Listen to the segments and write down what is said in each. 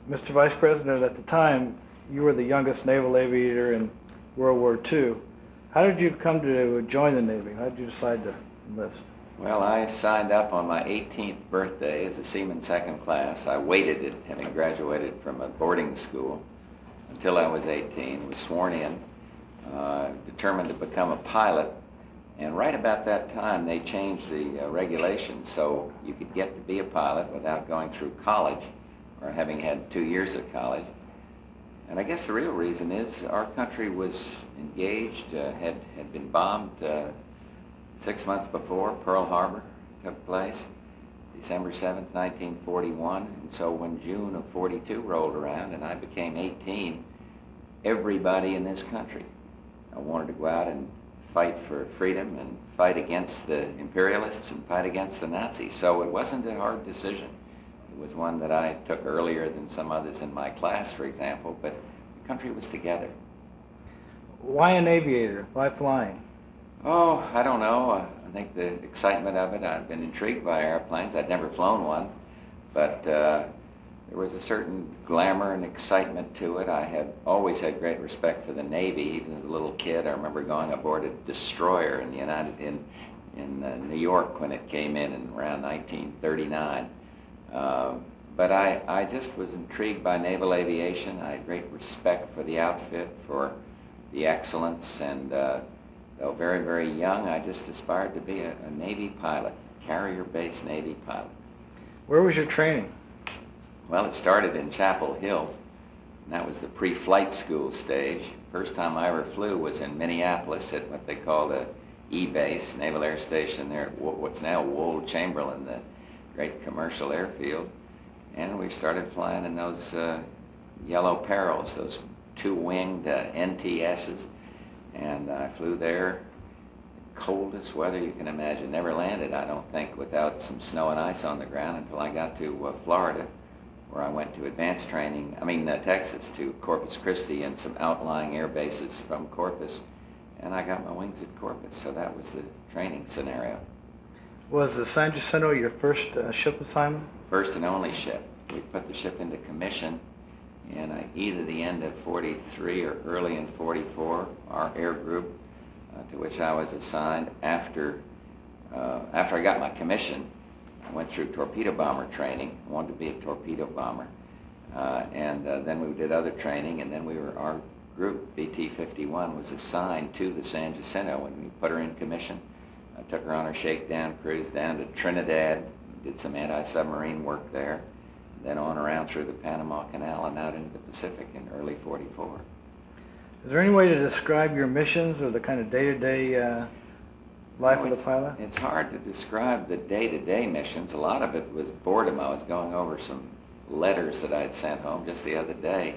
Mr. Vice President, at the time, you were the youngest naval aviator in World War II. How did you come to join the Navy? How did you decide to enlist? Well, I signed up on my 18th birthday as a seaman second class. I waited it, having graduated from a boarding school, until I was 18, was sworn in, determined to become a pilot. And right about that time, they changed the regulations so you could get to be a pilot without going through college or having had 2 years of college. And I guess the real reason is our country was engaged, had been bombed 6 months before. Pearl Harbor took place, December 7th, 1941. And so when June of 42 rolled around and I became 18, everybody in this country wanted to go out and fight for freedom and fight against the imperialists and fight against the Nazis. So it wasn't a hard decision. It was one that I took earlier than some others in my class, for example, but the country was together. Why an aviator? Why flying? Oh, I don't know. I think the excitement of it, I've been intrigued by airplanes. I'd never flown one, but there was a certain glamour and excitement to it. I had always had great respect for the Navy. Even as a little kid, I remember going aboard a destroyer in New York when it came in around 1939. But I just was intrigued by naval aviation. I had great respect for the outfit, for the excellence, and though very, very young, I just aspired to be a Navy pilot, carrier-based Navy pilot. Where was your training? Well, it started in Chapel Hill, and that was the pre-flight school stage. First time I ever flew was in Minneapolis at what they called a E-base, Naval Air Station there at what's now Wold Chamberlain, the great commercial airfield. And we started flying in those yellow Perils, those two-winged NTSs. And I flew there, coldest weather you can imagine. Never landed, I don't think, without some snow and ice on the ground until I got to Florida, where I went to advanced training, Texas, to Corpus Christi and some outlying air bases from Corpus. And I got my wings at Corpus, so that was the training scenario. Was the San Jacinto your first ship assignment? First and only ship. We put the ship into commission in either the end of 43 or early in 44, our air group, to which I was assigned after I got my commission. I went through torpedo bomber training. I wanted to be a torpedo bomber. And then we did other training, and then our group, BT-51, was assigned to the San Jacinto when we put her in commission. I took her on a shakedown cruise down to Trinidad, did some anti-submarine work there, then on around through the Panama Canal and out into the Pacific in early 44. Is there any way to describe your missions or the kind of day-to-day life of the pilot? It's hard to describe the day-to-day missions. A lot of it was boredom. I was going over some letters that I'd sent home just the other day,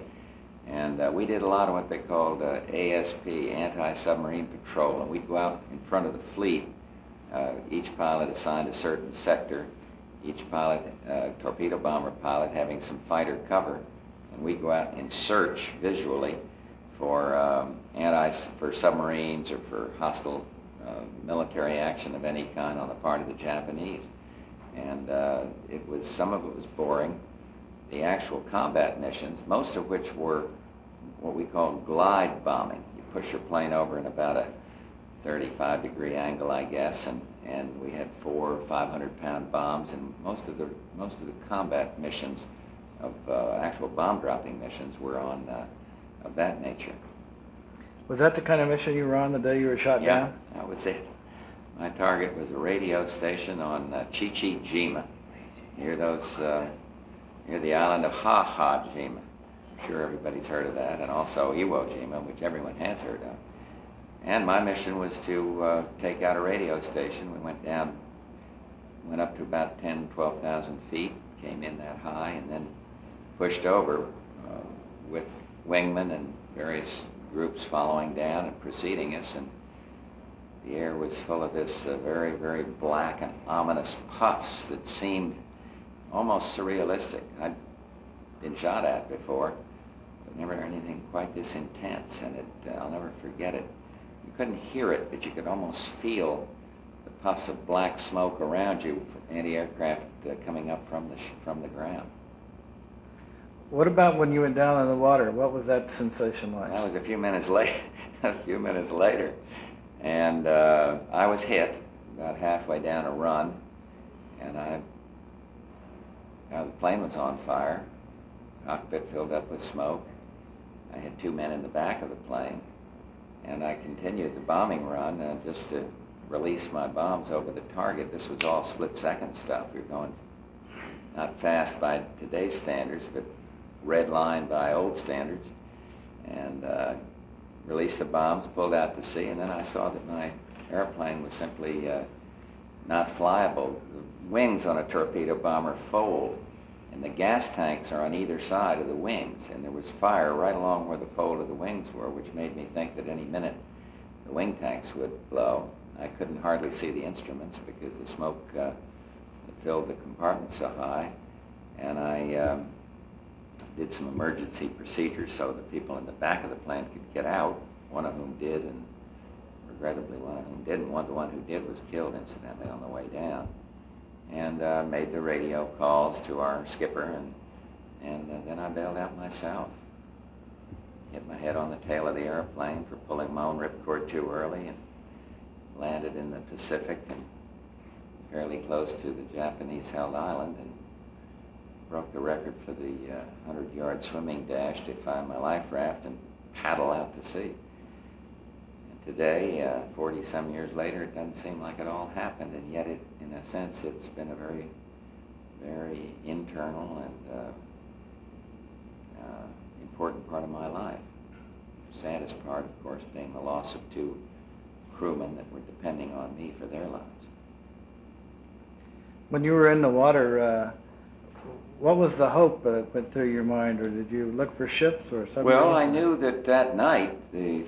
and we did a lot of what they called ASP, anti-submarine patrol, and we'd go out in front of the fleet, each pilot assigned a certain sector, each pilot, torpedo bomber pilot, having some fighter cover, and we'd go out and search visually for for submarines or for hostile military action of any kind on the part of the Japanese. And some of it was boring. The actual combat missions, most of which were what we call glide bombing. You push your plane over in about a 35-degree angle, I guess, and we had 400 or 500-pound bombs, and most of the combat missions of actual bomb-dropping missions were on of that nature. Was that the kind of mission you were on the day you were shot down? Yeah, that was it. My target was a radio station on Chichijima, near the island of Ha-Ha-jima. I'm sure everybody's heard of that, and also Iwo Jima, which everyone has heard of. And my mission was to take out a radio station. We went up to about 10,000, 12,000 feet, came in that high, and then pushed over with wingmen and various groups following down and preceding us. And the air was full of this very, very black and ominous puffs that seemed almost surrealistic. I'd been shot at before, but never anything quite this intense, and I'll never forget it. You couldn't hear it, but you could almost feel the puffs of black smoke around you from anti-aircraft coming up from the ground. What about when you went down in the water? What was that sensation like? That was a few minutes late, a few minutes later. And I was hit about halfway down a run, and the plane was on fire. Cockpit filled up with smoke. I had 2 men in the back of the plane, and I continued the bombing run just to release my bombs over the target. This was all split-second stuff. We were going not fast by today's standards, but red line by old standards, and released the bombs, pulled out to sea, and then I saw that my airplane was simply not flyable. The wings on a torpedo bomber fold, and the gas tanks are on either side of the wings, and there was fire right along where the fold of the wings were, which made me think that any minute the wing tanks would blow. I couldn't hardly see the instruments because the smoke had filled the compartment so high, and I did some emergency procedures so the people in the back of the plane could get out, one of whom did, and regrettably one of whom didn't. The one who did was killed incidentally on the way down. And made the radio calls to our skipper, and then I bailed out myself. Hit my head on the tail of the airplane for pulling my own ripcord too early, and landed in the Pacific and fairly close to the Japanese-held island, and broke the record for the 100-yard swimming dash to find my life raft and paddle out to sea. And today, 40-some years later, it doesn't seem like it all happened, and yet it, in a sense, it's been a very, very internal and important part of my life. The saddest part, of course, being the loss of 2 crewmen that were depending on me for their lives. When you were in the water, what was the hope that went through your mind, or did you look for ships or something? Well, I knew that night the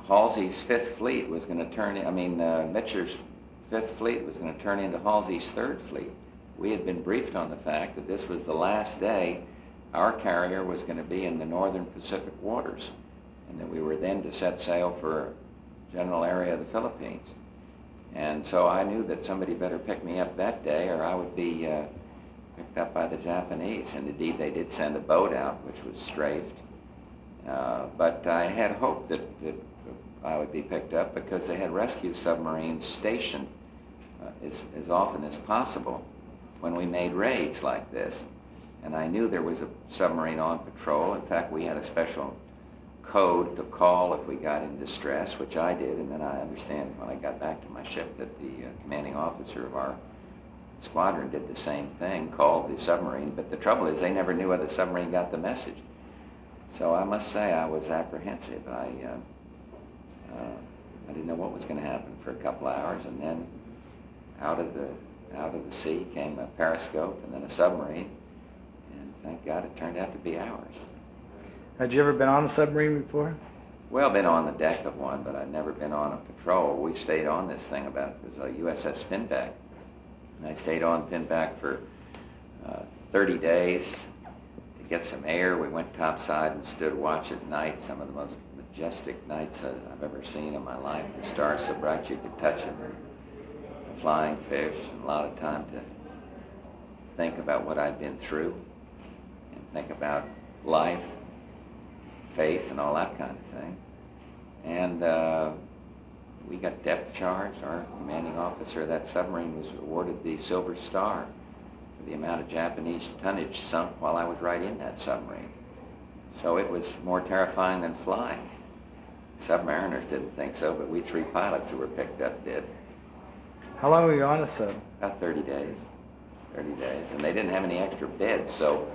Halsey's 5th Fleet was going to turn, Mitcher's 5th Fleet was going to turn into Halsey's 3rd Fleet. We had been briefed on the fact that this was the last day our carrier was going to be in the northern Pacific waters, and that we were then to set sail for general area of the Philippines. And so I knew that somebody better pick me up that day, or I would be picked up by the Japanese. And indeed, they did send a boat out, which was strafed. But I had hoped that I would be picked up because they had rescue submarines stationed as often as possible when we made raids like this. And I knew there was a submarine on patrol. In fact, we had a special code to call if we got in distress, which I did, and then I understand when I got back to my ship that the commanding officer of our squadron did the same thing, called the submarine, but the trouble is they never knew whether the submarine got the message. So I must say I was apprehensive. I didn't know what was going to happen for a couple of hours, and then out of the sea came a periscope and then a submarine, and thank God it turned out to be ours. Had you ever been on a submarine before? Well, been on the deck of one, but I'd never been on a patrol. We stayed on this thing it was a USS Finback. And I stayed on Finback for 30 days to get some air. We went topside and stood watch at night, some of the most majestic nights I've ever seen in my life. The stars so bright you could touch them, and the flying fish, and a lot of time to think about what I'd been through and think about life, faith, and all that kind of thing. And we got depth charged. Our commanding officer of that submarine was awarded the Silver Star for the amount of Japanese tonnage sunk while I was right in that submarine. So it was more terrifying than flying. Submariners didn't think so, but we 3 pilots who were picked up did. How long were you on a sub? About 30 days. 30 days. And they didn't have any extra beds, so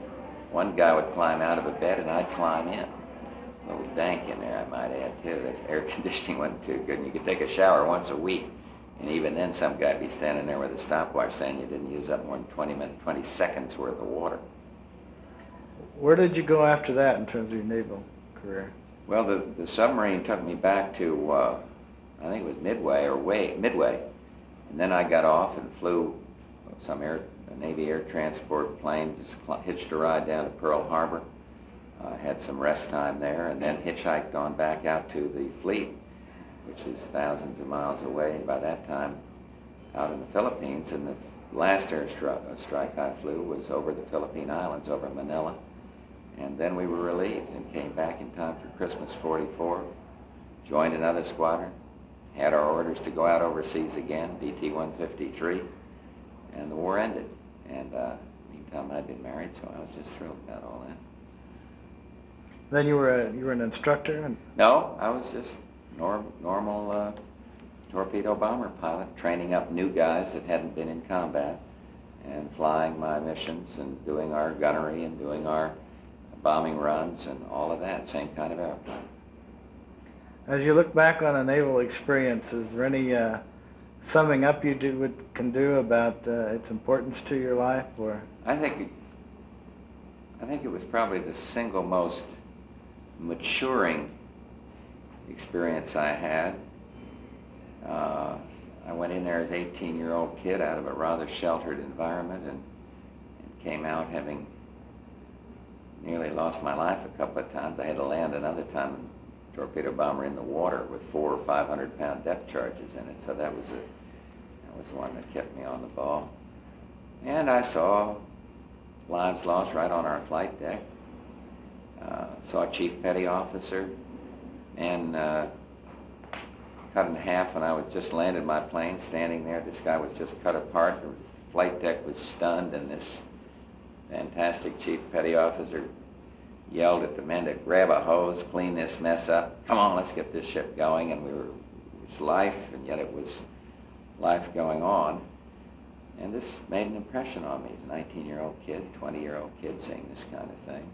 one guy would climb out of a bed and I'd climb in. A little dank in there, I might add, too. The air conditioning wasn't too good. And you could take a shower once a week, and even then some guy'd be standing there with a stopwatch saying you didn't use up more than 20 seconds worth of water. Where did you go after that in terms of your naval career? Well, the submarine took me back to, I think it was Midway. And then I got off and flew a Navy air transport plane, just hitched a ride down to Pearl Harbor. Had some rest time there, and then hitchhiked on back out to the fleet, which is thousands of miles away, and by that time out in the Philippines. And the last air strike I flew was over the Philippine Islands, over Manila. And then we were relieved and came back in time for Christmas '44, joined another squadron, had our orders to go out overseas again, DT-153, and the war ended. And meantime, I'd been married, so I was just thrilled about all that. Then you were an instructor? And No, I was just normal torpedo bomber pilot, training up new guys that hadn't been in combat, and flying my missions and doing our gunnery and doing our bombing runs and all of that, same kind of airplane. as you look back on the naval experience, is there any summing up you can do about its importance to your life? Or I think it was probably the single most maturing experience I had. I went in there as an 18-year-old kid out of a rather sheltered environment and came out having nearly lost my life a couple of times. I had to land another time in a torpedo bomber in the water with 400 or 500 pound depth charges in it, so that was the one that kept me on the ball. And I saw lives lost right on our flight deck. Saw a chief petty officer and cut in half when I was just landed my plane, standing there. This guy was just cut apart. The flight deck was stunned, and this fantastic chief petty officer yelled at the men to grab a hose, clean this mess up. Come on, let's get this ship going. And it was life, and yet it was life going on. And this made an impression on me as a 19-year-old kid, 20-year-old kid seeing this kind of thing.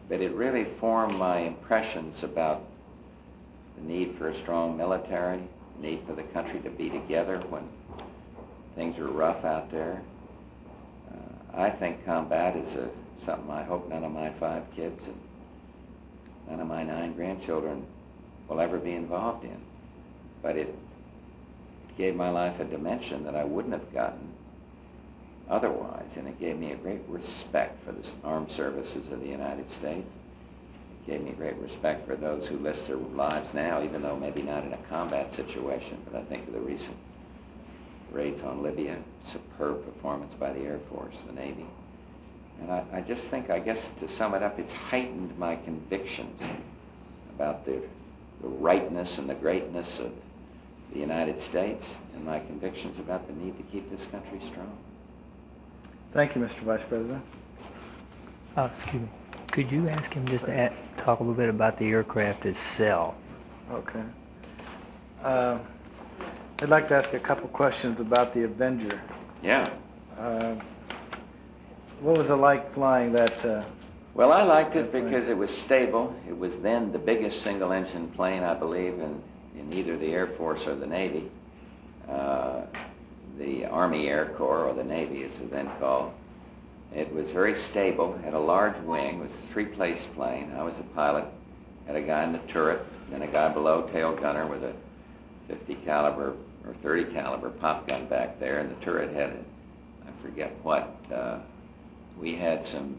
But it really formed my impressions about the need for a strong military, the need for the country to be together when things are rough out there. I think combat is something I hope none of my 5 kids and none of my 9 grandchildren will ever be involved in. But it gave my life a dimension that I wouldn't have gotten otherwise, and it gave me a great respect for the armed services of the United States. It gave me great respect for those who risk their lives now, even though maybe not in a combat situation. But I think of the recent raids on Libya, superb performance by the Air Force, the Navy. And I just think, I guess to sum it up, it's heightened my convictions about the rightness and the greatness of the United States, and my convictions about the need to keep this country strong. thank you, Mr. Vice President. Excuse me. Could you ask him just to talk a little bit about the aircraft itself? Okay. I'd like to ask a couple questions about the Avenger. Yeah. What was it like flying that? Well, I liked it because it was stable. It was then the biggest single-engine plane, I believe, in either the Air Force or the Navy. The Army Air Corps, or the Navy as it then called. It was very stable, had a large wing, it was a 3-place plane. I was a pilot, had a guy in the turret, then a guy below, tail gunner, with a 50 caliber or 30 caliber pop gun back there, and the turret had, I forget what, we had some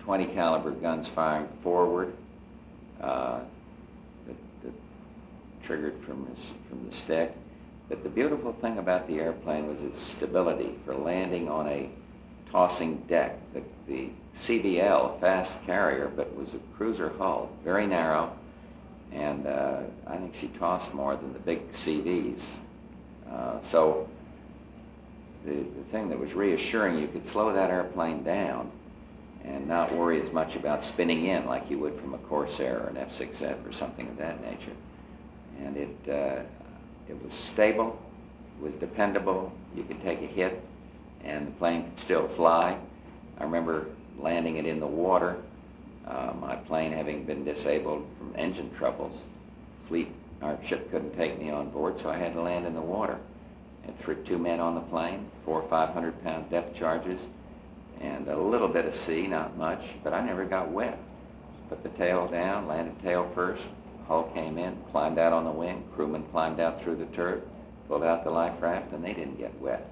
20 caliber guns firing forward that triggered from the stick. But the beautiful thing about the airplane was its stability for landing on a tossing deck. The CVL, fast carrier, but was a cruiser hull, very narrow, and I think she tossed more than the big CVs. So the thing that was reassuring, you could slow that airplane down and not worry as much about spinning in like you would from a Corsair or an F-6F or something of that nature. And it was stable, it was dependable, you could take a hit and the plane could still fly. I remember landing it in the water, my plane having been disabled from engine troubles. Our ship couldn't take me on board, so I had to land in the water. And threw 2 men on the plane, 400 or 500 pound depth charges, and a little bit of sea, not much, but I never got wet. Put the tail down, landed tail first, hull came in, climbed out on the wing, crewmen climbed out through the turret, pulled out the life raft, and they didn't get wet.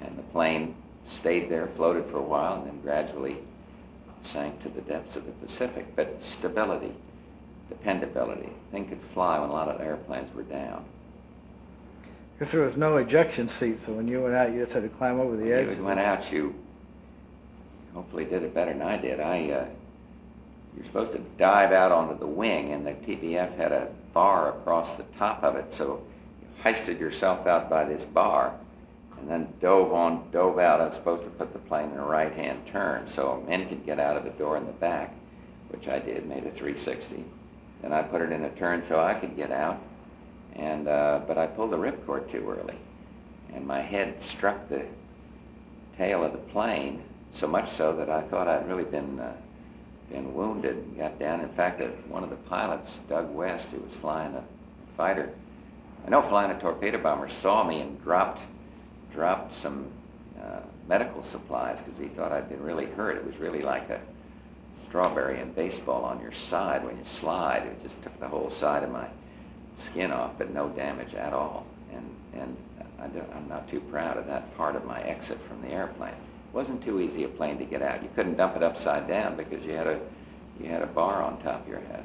And the plane stayed there, floated for a while, and then gradually sank to the depths of the Pacific. But stability, dependability, thing could fly when a lot of airplanes were down. Because there was no ejection seat, so when you went out, you just had to climb over the edge. When you went out, you hopefully did it better than I did. you're supposed to dive out onto the wing, and the TBF had a bar across the top of it, so you hoisted yourself out by this bar, and then dove out. I was supposed to put the plane in a right-hand turn so men could get out of the door in the back, which I did, made a 360. Then I put it in a turn so I could get out, and but I pulled the ripcord too early, and my head struck the tail of the plane, so much so that I thought I'd really been wounded and got down. In fact, one of the pilots, Doug West, who was flying a fighter, flying a torpedo bomber, saw me and dropped some medical supplies because he thought I'd been really hurt. It was really like a strawberry in baseball on your side when you slide. It just took the whole side of my skin off, but no damage at all. And I'm not too proud of that part of my exit from the airplane. It wasn't too easy a plane to get out. You couldn't dump it upside down because you had a bar on top of your head.